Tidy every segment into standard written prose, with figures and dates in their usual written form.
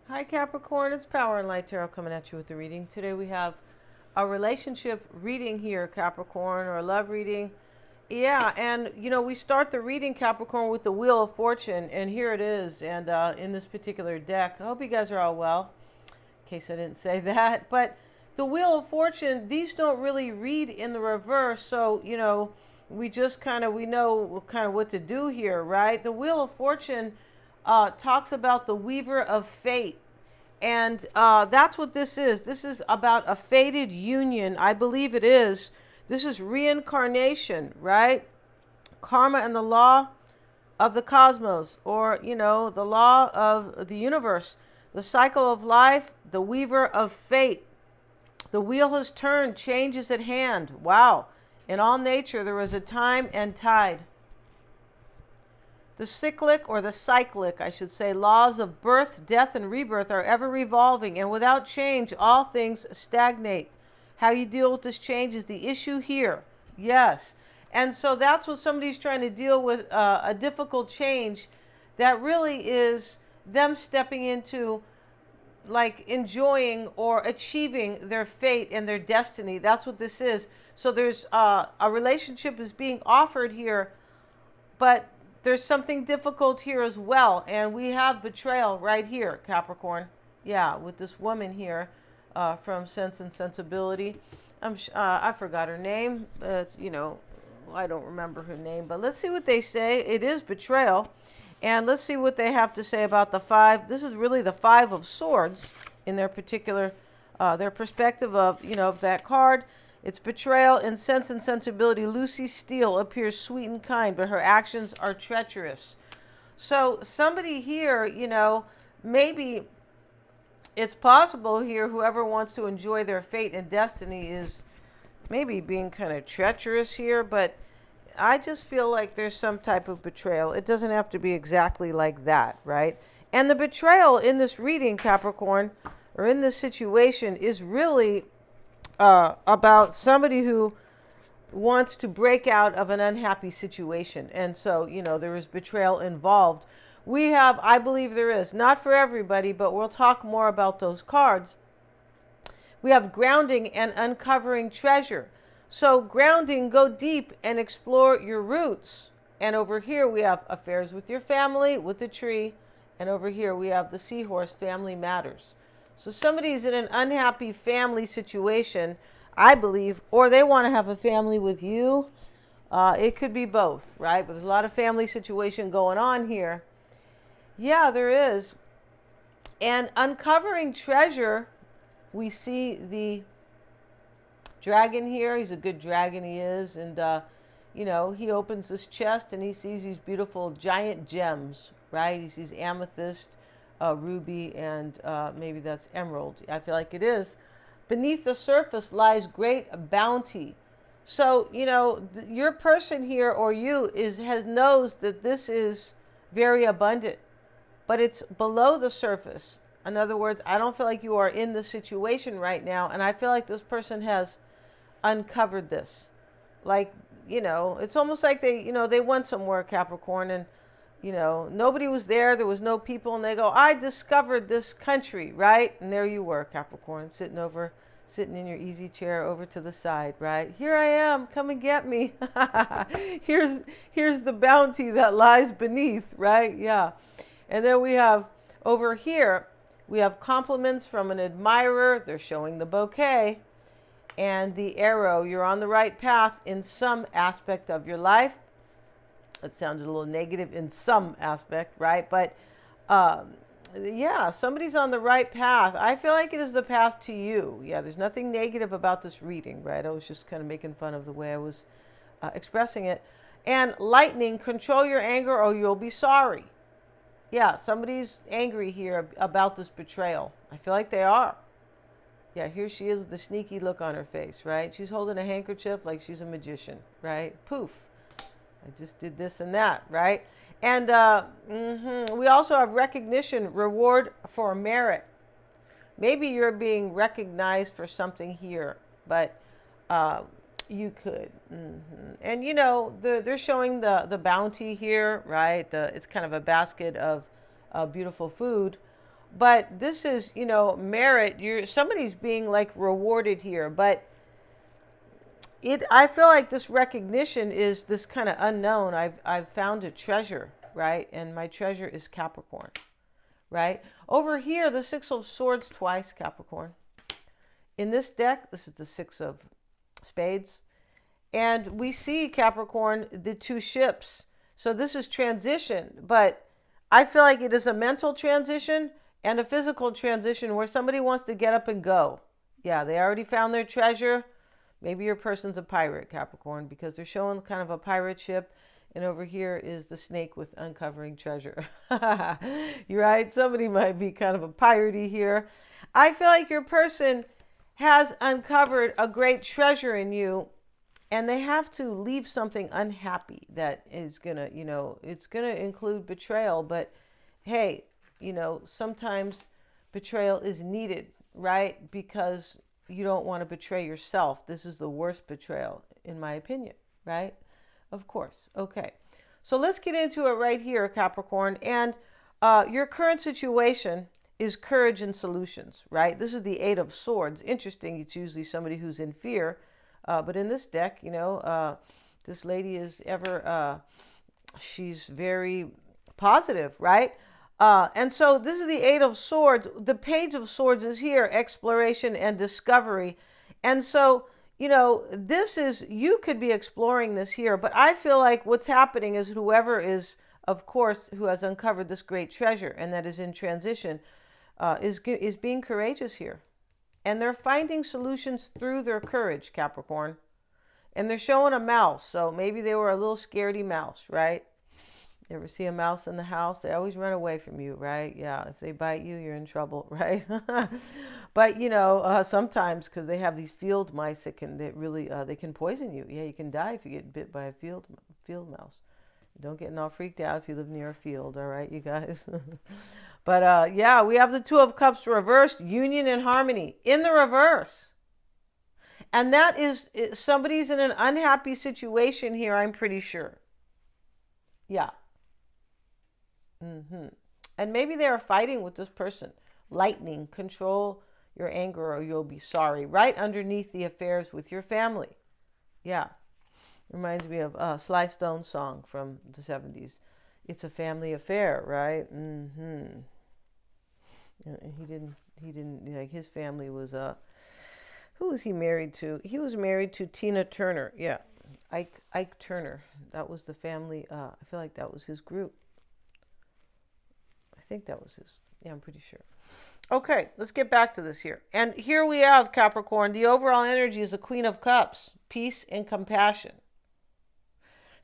Hi Capricorn, it's Power and Light Tarot coming at you with the reading. Today we have a relationship reading here, Capricorn, or a love reading. Yeah, and we start the reading, Capricorn, with the Wheel of Fortune, and here it is. And in this particular deck, I hope you guys are all well, in case I didn't say that. But the Wheel of Fortune, these don't really read in the reverse, so we just we know kind of what to do here, right? The Wheel of Fortune talks about the Weaver of Fate. And that's what this is. This is about a fated union. I believe it is. This is reincarnation, right? Karma and the law of the cosmos, or, the law of the universe, the cycle of life, the weaver of fate. The wheel has turned, change is at hand. Wow. In all nature, there is a time and tide. The cyclic, or the cyclic, I should say, laws of birth, death, and rebirth are ever revolving, and without change, all things stagnate. How you deal with this change is the issue here. Yes. And so that's what somebody's trying to deal with, a difficult change that really is them stepping into, like, enjoying or achieving their fate and their destiny. That's what this is. So there's a relationship is being offered here, but there's something difficult here as well. And we have betrayal right here, Capricorn. Yeah, with this woman here from Sense and Sensibility. I forgot her name. I don't remember her name. But let's see what they say. It is betrayal. And let's see what they have to say about the five. This is really the Five of Swords in their particular, their perspective of that card. It's betrayal. In Sense and Sensibility, Lucy Steele appears sweet and kind, but her actions are treacherous. So somebody here, maybe it's possible here, whoever wants to enjoy their fate and destiny is maybe being kind of treacherous here, but I just feel like there's some type of betrayal. It doesn't have to be exactly like that, right? And the betrayal in this reading, Capricorn, or in this situation, is really about somebody who wants to break out of an unhappy situation. And so, there is betrayal involved. We have, I believe there is, not for everybody, but we'll talk more about those cards. We have grounding and uncovering treasure. So grounding, go deep and explore your roots. And over here we have affairs with your family, with the tree. And over here we have the seahorse, family matters. So somebody's in an unhappy family situation, I believe, or they want to have a family with you. It could be both, right? But there's a lot of family situation going on here. Yeah, there is. And uncovering treasure, we see the dragon here. He's a good dragon, he is. And, he opens this chest and he sees these beautiful giant gems, right? He sees amethyst, ruby, and maybe that's emerald. I feel like it is. Beneath the surface lies great bounty. So, your person here, or you, knows that this is very abundant, but it's below the surface. In other words, I don't feel like you are in this situation right now, and I feel like this person has uncovered this. Like, it's almost like they went somewhere, Capricorn, and nobody was there. There was no people. And they go, I discovered this country, right? And there you were, Capricorn, sitting in your easy chair over to the side, right? Here I am. Come and get me. here's the bounty that lies beneath, right? Yeah. And then we have over here, we have compliments from an admirer. They're showing the bouquet. And the arrow, you're on the right path in some aspect of your life. It sounded a little negative in some aspect, right? But yeah, somebody's on the right path. I feel like it is the path to you. Yeah, there's nothing negative about this reading, right? I was just kind of making fun of the way I was expressing it. And lightning, control your anger or you'll be sorry. Yeah, somebody's angry here about this betrayal. I feel like they are. Yeah, here she is with the sneaky look on her face, right? She's holding a handkerchief like she's a magician, right? Poof. I just did this and that, right? And we also have recognition, reward for merit. Maybe you're being recognized for something here, but you could. And they're showing the bounty here, right? It's kind of a basket of beautiful food. But this is, merit. Somebody's being like rewarded here, but I feel like this recognition is this kind of unknown. I've found a treasure, right? And my treasure is Capricorn, right? Over here, the Six of Swords twice, Capricorn. In this deck, this is the Six of Spades. And we see, Capricorn, the two ships. So this is transition, but I feel like it is a mental transition and a physical transition where somebody wants to get up and go. Yeah, they already found their treasure. Maybe your person's a pirate, Capricorn, because they're showing kind of a pirate ship. And over here is the snake with uncovering treasure. You're right. Somebody might be kind of a piratey here. I feel like your person has uncovered a great treasure in you, and they have to leave something unhappy that is gonna, it's gonna include betrayal. But hey, sometimes betrayal is needed, right? Because you don't want to betray yourself. This is the worst betrayal, in my opinion, right? Of course. Okay. So let's get into it right here, Capricorn. And your current situation is courage and solutions, right? This is the Eight of Swords. Interesting. It's usually somebody who's in fear. But in this deck, this lady is she's very positive, right? And so this is the Eight of Swords. The Page of Swords is here, exploration and discovery. And so, this is, you could be exploring this here, but I feel like what's happening is whoever is, of course, who has uncovered this great treasure and that is in transition, is being courageous here. And they're finding solutions through their courage, Capricorn. And they're showing a mouse, so maybe they were a little scaredy mouse, right? You ever see a mouse in the house? They always run away from you, right? Yeah, if they bite you, you're in trouble, right? But, sometimes because they have these field mice that they can poison you. Yeah, you can die if you get bit by a field mouse. Don't get all freaked out if you live near a field, all right, you guys? But, yeah, we have the Two of Cups reversed, union and harmony in the reverse. And that is, somebody's in an unhappy situation here, I'm pretty sure. Yeah. And maybe they are fighting with this person. Lightning, control your anger or you'll be sorry. Right underneath the affairs with your family. Yeah. Reminds me of Sly Stone's song from the 70s. It's a family affair, right? He didn't, like, his family was, who was he married to? He was married to Tina Turner. Yeah. Ike Turner. That was the family. I feel like that was his group. I think that was his. Yeah, I'm pretty sure. Okay, let's get back to this here. And here we have, Capricorn. The overall energy is the Queen of Cups. Peace and compassion.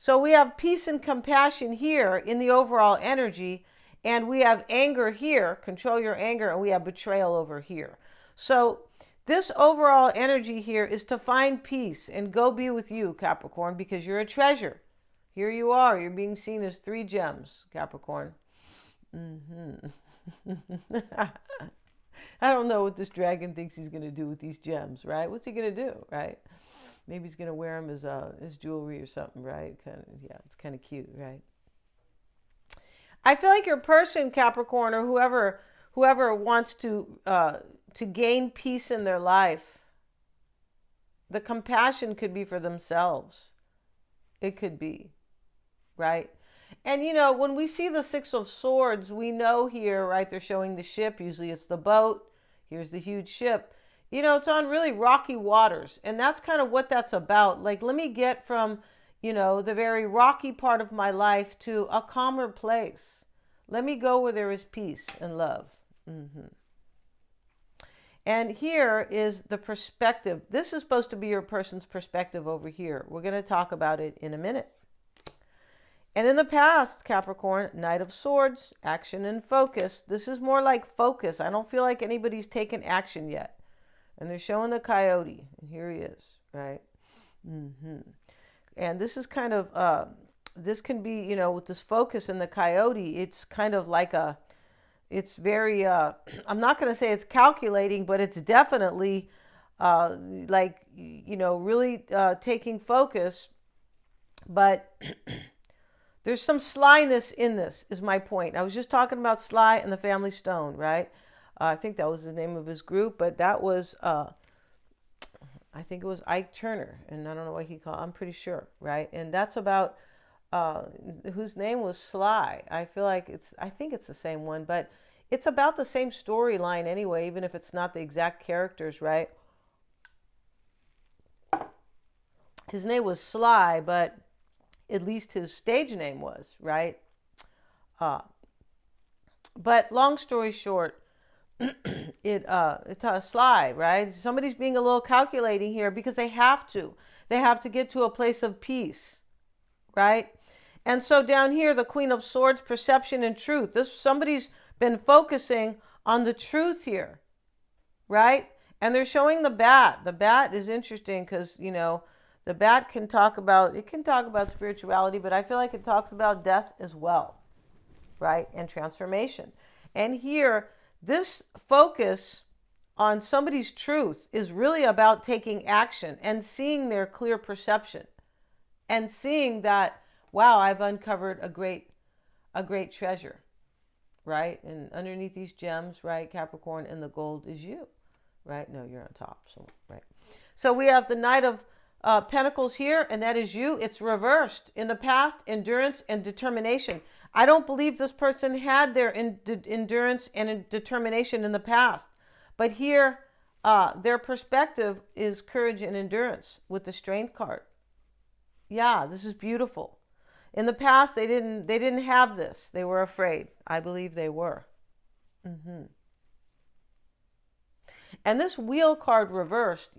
So we have peace and compassion here in the overall energy. And we have anger here. Control your anger. And we have betrayal over here. So this overall energy here is to find peace and go be with you, Capricorn, because you're a treasure. Here you are. You're being seen as 3 gems, Capricorn. I don't know what this dragon thinks he's going to do with these gems, right? What's he going to do, right? Maybe he's going to wear them as jewelry or something, right? Yeah, it's kind of cute, right? I feel like your person, Capricorn, or whoever wants to gain peace in their life, the compassion could be for themselves. It could be, right? And, when we see the Six of Swords, we know here, right, they're showing the ship. Usually it's the boat. Here's the huge ship. It's on really rocky waters. And that's kind of what that's about. Like, let me get from, the very rocky part of my life to a calmer place. Let me go where there is peace and love. And here is the perspective. This is supposed to be your person's perspective over here. We're going to talk about it in a minute. And in the past, Capricorn, Knight of Swords, action and focus. This is more like focus. I don't feel like anybody's taken action yet. And they're showing the coyote. And here he is, right? And this is kind of, this can be, with this focus in the coyote, it's kind of like it's very, I'm not going to say it's calculating, but it's definitely really taking focus. But There's some slyness in this, is my point. I was just talking about Sly and the Family Stone, right? I think that was the name of his group, but that was, I think it was Ike Turner, and I don't know what he called. I'm pretty sure, right? And that's about uh, whose name was Sly. I think it's the same one, but it's about the same storyline anyway, even if it's not the exact characters, right? His name was Sly, but at least his stage name was, right? Uh, but long story short, it's Sly, right? Somebody's being a little calculating here because they have to. They have to get to a place of peace, right? And so down here, the Queen of Swords, perception and truth. Somebody's been focusing on the truth here, right? And they're showing the bat. The bat is interesting because, the bat can talk about spirituality, but I feel like it talks about death as well, right? And transformation. And here, this focus on somebody's truth is really about taking action and seeing their clear perception and seeing that, wow, I've uncovered a great treasure, right? And underneath these gems, right, Capricorn, and the gold is you, right? No, you're on top, so right. So we have the Knight of Pentacles here, and that is you. It's reversed. In the past, endurance and determination. I don't believe this person had their endurance and determination in the past. But here, their perspective is courage and endurance with the Strength card. Yeah, this is beautiful. In the past, they didn't have this. They were afraid. I believe they were. And this Wheel card reversed,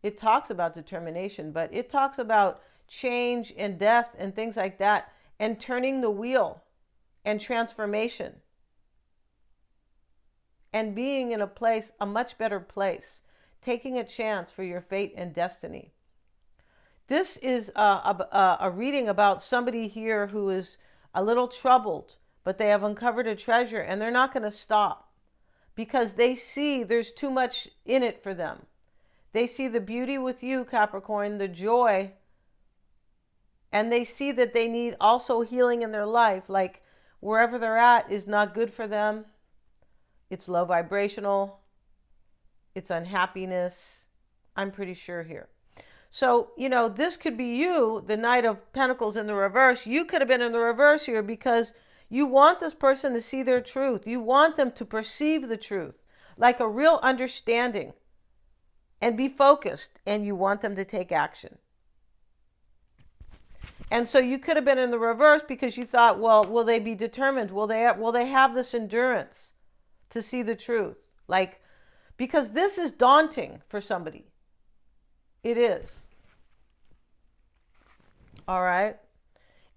it talks about determination, but it talks about change and death and things like that, and turning the wheel and transformation and being in a much better place, taking a chance for your fate and destiny. This is a reading about somebody here who is a little troubled, but they have uncovered a treasure, and they're not going to stop because they see there's too much in it for them. They see the beauty with you, Capricorn, the joy, and they see that they need also healing in their life. Like wherever they're at is not good for them. It's low vibrational. It's unhappiness. I'm pretty sure here. So, this could be you, the Knight of Pentacles in the reverse. You could have been in the reverse here because you want this person to see their truth. You want them to perceive the truth, like a real understanding, and be focused, and you want them to take action. And so you could have been in the reverse because you thought, well, will they be determined? Will they have this endurance to see the truth? Because this is daunting for somebody. It is. All right.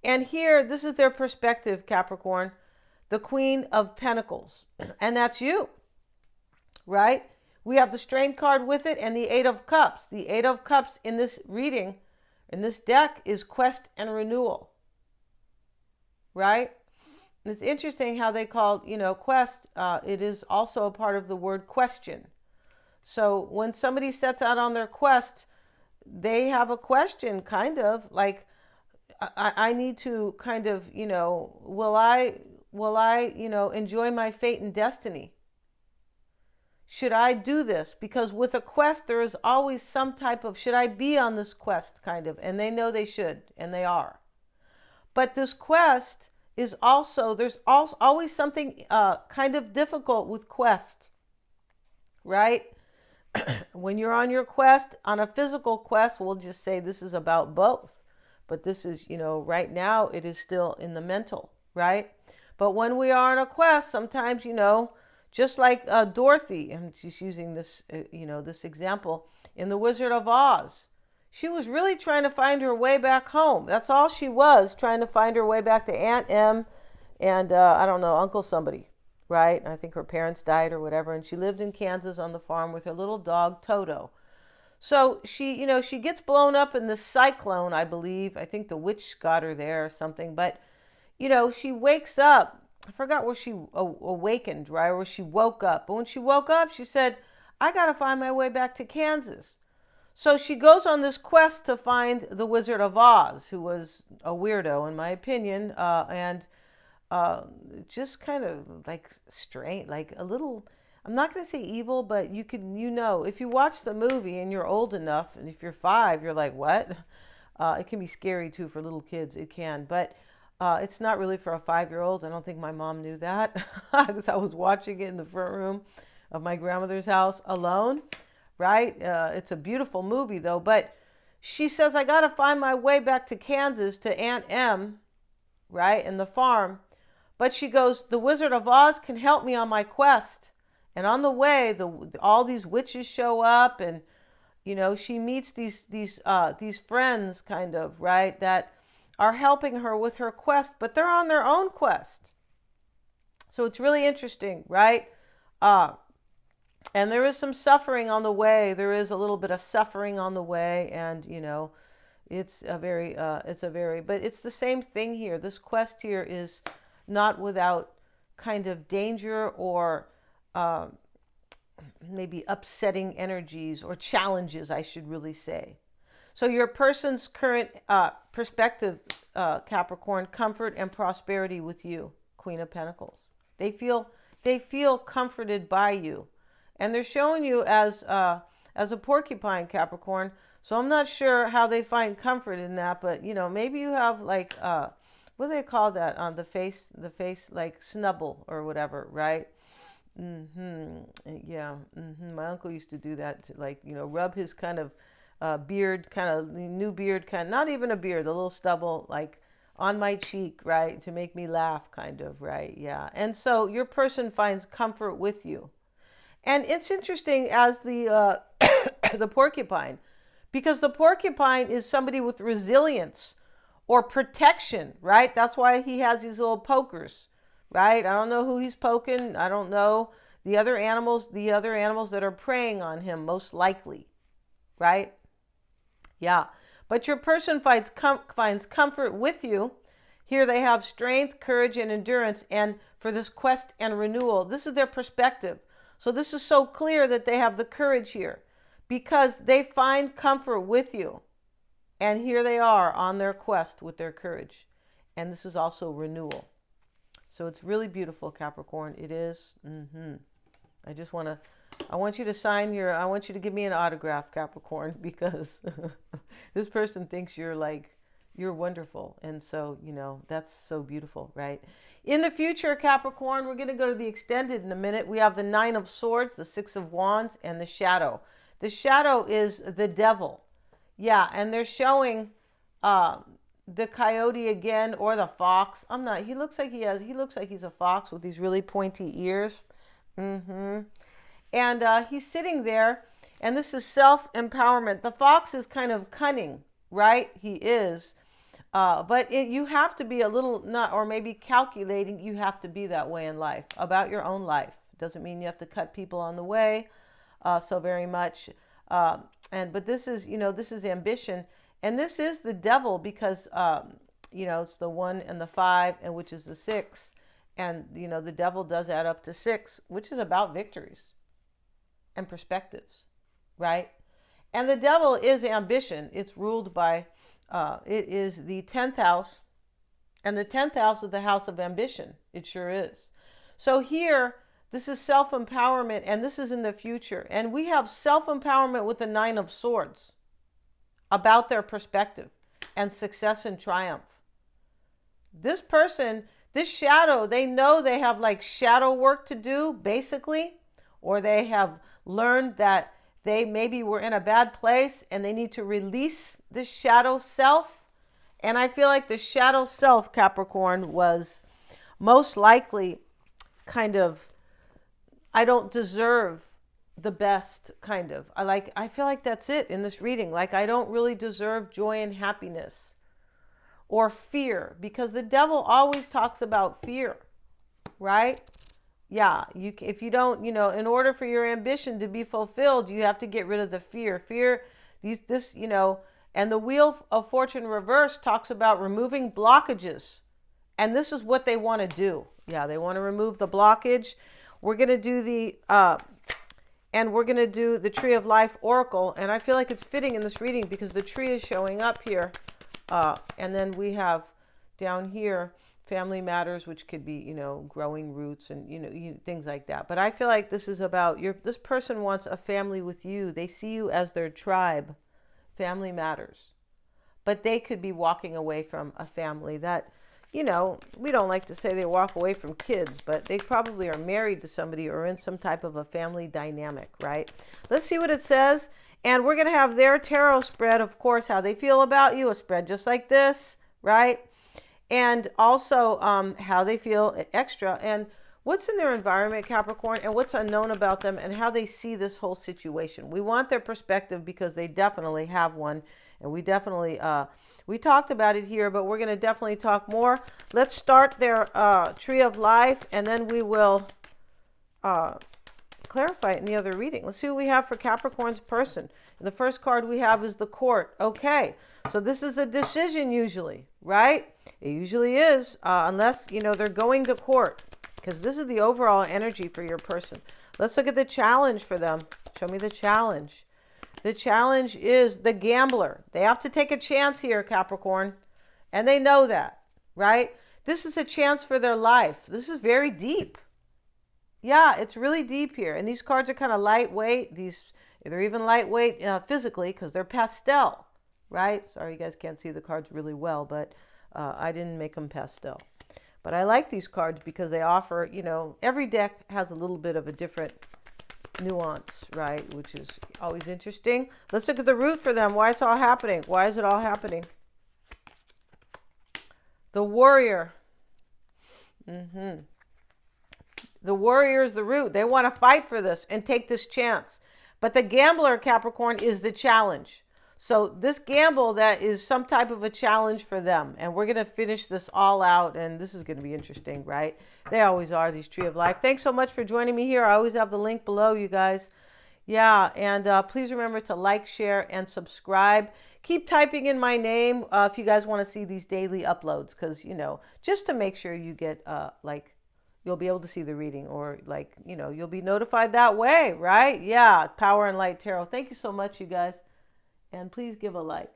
And here, this is their perspective, Capricorn, the Queen of Pentacles. And that's you, right? We have the Strength card with it and the Eight of Cups. The Eight of Cups in this reading, in this deck, is quest and renewal, right? And it's interesting how they called, quest. It is also a part of the word question. So when somebody sets out on their quest, they have a question, kind of like, I need to kind of, will I, enjoy my fate and destiny? Should I do this? Because with a quest, there is always some type of, should I be on this quest, kind of? And they know they should, and they are. But this quest is also, there's also always something kind of difficult with quest, right? When you're on your quest, on a physical quest, we'll just say this is about both. But this is, right now it is still in the mental, right? But when we are on a quest, sometimes, just like Dorothy, I'm just using this, this example, in The Wizard of Oz, she was really trying to find her way back home. That's all she was, trying to find her way back to Aunt Em and, I don't know, Uncle somebody, right? I think her parents died or whatever, and she lived in Kansas on the farm with her little dog, Toto. So she, she gets blown up in this cyclone, I believe. I think the witch got her there or something. But, she wakes up. I forgot where she awakened, right? Where she woke up. But when she woke up, she said, I got to find my way back to Kansas. So she goes on this quest to find the Wizard of Oz, who was a weirdo, in my opinion, and uh, just kind of like strange, like a little. I'm not going to say evil, but you can, if you watch the movie and you're old enough, and if you're 5, you're like, what? It can be scary too for little kids. It can, but it's not really for a 5-year-old. I don't think my mom knew that because I was watching it in the front room of my grandmother's house alone. Right? It's a beautiful movie though. But she says, I got to find my way back to Kansas to Aunt Em, right, and the farm. But she goes, the Wizard of Oz can help me on my quest. And on the way, all these witches show up, and she meets these friends, kind of, right, that are helping her with her quest, but they're on their own quest. So it's really interesting, right? And there is some suffering on the way. There is a little bit of suffering on the way, and but it's the same thing here. This quest here is not without kind of danger or uh, maybe upsetting energies or challenges, I should really say. So your person's current perspective, Capricorn, comfort and prosperity with you, Queen of Pentacles. They feel comforted by you, and they're showing you as a porcupine, Capricorn. So I'm not sure how they find comfort in that, but maybe you have like what do they call that on the face like snubble or whatever, right? Yeah. My uncle used to do that to, like, rub his kind of beard, kind of new beard, kind of, not even a beard, a little stubble, like on my cheek, right, to make me laugh, kind of, right? Yeah. And so your person finds comfort with you, and it's interesting as the the porcupine, because the porcupine is somebody with resilience or protection, right? That's why he has these little pokers, right? I don't know who he's poking. I don't know the other animals that are preying on him, most likely, right? Yeah. But your person finds comfort with you. Here they have strength, courage, and endurance. And for this quest and renewal, this is their perspective. So this is so clear that they have the courage here because they find comfort with you. And here they are on their quest with their courage. And this is also renewal. So it's really beautiful, Capricorn. It is. I want you to sign I want you to give me an autograph, Capricorn, because this person thinks you're wonderful. And so, that's so beautiful, right? In the future, Capricorn, we're going to go to the extended in a minute. We have the 9 of Swords, the 6 of Wands, and the Shadow. The Shadow is the devil. Yeah, and they're showing the coyote again, or the fox. He looks like he's a fox with these really pointy ears. And he's sitting there, and this is self-empowerment. The fox is kind of cunning, right? He is. But you have to be a little, or maybe calculating. You have to be that way in life, about your own life. Doesn't mean you have to cut people on the way so very much. But this is, this is ambition. And this is the devil because, it's the 1 and the 5, and which is the 6. And, the devil does add up to 6, which is about victories and perspectives, right? And the devil is ambition. It's ruled by, it is the 10th house, and the 10th house is the house of ambition. It sure is. So here, this is self-empowerment, and this is in the future. And we have self-empowerment with the 9 of Swords about their perspective and success and triumph. This person, this shadow, they know they have like shadow work to do, basically, or they have learned that they maybe were in a bad place and they need to release this shadow self. And I feel like the shadow self, Capricorn, was most likely kind of, I don't deserve the best, kind of. I feel like that's it in this reading. Like, I don't really deserve joy and happiness or fear, because the devil always talks about fear, right? Yeah, if you don't, in order for your ambition to be fulfilled, you have to get rid of the fear. And the Wheel of Fortune reverse talks about removing blockages. And this is what they want to do. Yeah, they want to remove the blockage. We're going to do the And we're going to do the Tree of Life Oracle. And I feel like it's fitting in this reading because the tree is showing up here. And then we have down here family matters, which could be, growing roots and, things like that. But I feel like this is about this person wants a family with you. They see you as their tribe. Family matters. But they could be walking away from a family that, we don't like to say they walk away from kids, but they probably are married to somebody or in some type of a family dynamic, right? Let's see what it says. And we're going to have their tarot spread, of course, how they feel about you, a spread just like this, right? And also how they feel extra and what's in their environment, Capricorn, and what's unknown about them and how they see this whole situation. We want their perspective because they definitely have one. And we definitely, we talked about it here, but we're going to definitely talk more. Let's start their Tree of Life, and then we will clarify it in the other reading. Let's see what we have for Capricorn's person. And the first card we have is the Court. Okay, so this is a decision usually, right? It usually is, unless, they're going to court, because this is the overall energy for your person. Let's look at the challenge for them. Show me the challenge. The challenge is the gambler. They have to take a chance here, Capricorn. And they know that, right? This is a chance for their life. This is very deep. Yeah, it's really deep here. And these cards are kind of lightweight. They're even lightweight physically because they're pastel, right? Sorry, you guys can't see the cards really well, but I didn't make them pastel. But I like these cards because they offer, every deck has a little bit of a different nuance, right? Which is always interesting. Let's look at the root for them. Why it's all happening. Why is it all happening? The Warrior. The Warrior is the root. They want to fight for this and take this chance. But the Gambler, Capricorn, is the challenge. So this gamble, that is some type of a challenge for them. And we're going to finish this all out. And this is going to be interesting, right? They always are, these Tree of Life. Thanks so much for joining me here. I always have the link below, you guys. Yeah, and please remember to like, share, and subscribe. Keep typing in my name if you guys want to see these daily uploads. Because, just to make sure you get, you'll be able to see the reading. Or, you'll be notified that way, right? Yeah, Power and Light Tarot. Thank you so much, you guys. And please give a like.